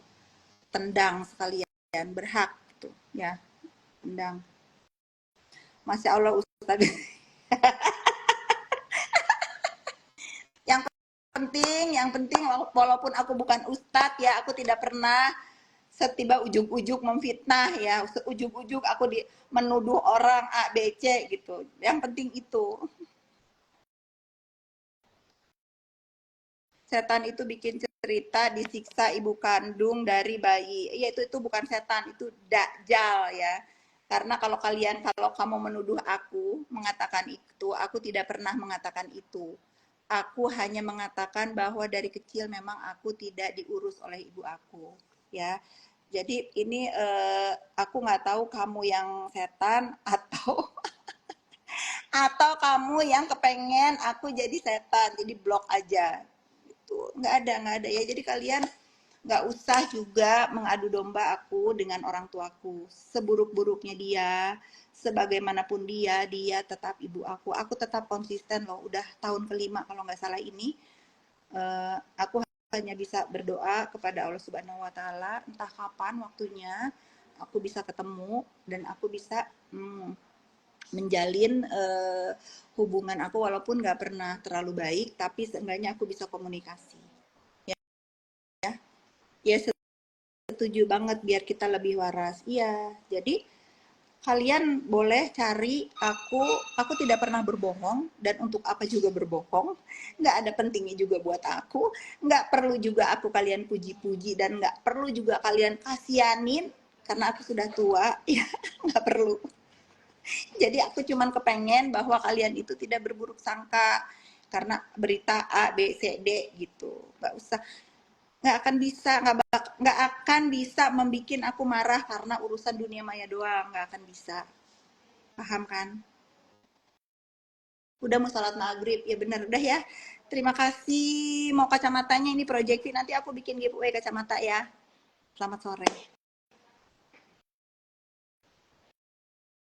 tendang sekalian. Berhak gitu ya. Tendang. Masya Allah Ustaz. yang penting walaupun aku bukan ustadz ya, aku tidak pernah setiba ujug-ujug memfitnah ya, ujug-ujug aku menuduh orang A B C gitu. Yang penting itu, setan itu bikin cerita disiksa ibu kandung dari bayi. Ya itu bukan setan, itu dajjal ya. Karena kalau kamu menuduh aku mengatakan itu, aku tidak pernah mengatakan itu. Aku hanya mengatakan bahwa dari kecil memang aku tidak diurus oleh ibu aku, ya. Jadi ini aku nggak tahu kamu yang setan atau atau kamu yang kepengen aku jadi setan, jadi blok aja. Itu nggak ada ya. Jadi kalian nggak usah juga mengadu domba aku dengan orang tuaku. Seburuk-buruknya dia, sebagaimanapun dia tetap ibu aku. Aku tetap konsisten loh. Udah tahun kelima kalau nggak salah ini. Aku hanya bisa berdoa kepada Allah Subhanahu Wa Taala. Entah kapan waktunya aku bisa ketemu dan aku bisa menjalin hubungan aku, walaupun nggak pernah terlalu baik, tapi seenggaknya aku bisa komunikasi. Ya setuju banget, biar kita lebih waras. Iya, jadi kalian boleh cari aku tidak pernah berbohong, dan untuk apa juga berbohong, nggak ada pentingnya juga buat aku, nggak perlu juga aku kalian puji-puji, dan nggak perlu juga kalian kasianin, karena aku sudah tua. Ya, nggak perlu. Jadi aku cuman kepengen bahwa kalian itu tidak berburuk sangka karena berita A, B, C, D gitu. Nggak usah, nggak akan bisa, nggak akan bisa membuat aku marah karena urusan dunia maya doang, nggak akan bisa. Paham kan? Udah mau sholat maghrib, ya bener, udah ya. Terima kasih. Mau kacamatanya ini proyeksi, nanti aku bikin giveaway kacamata ya. Selamat sore.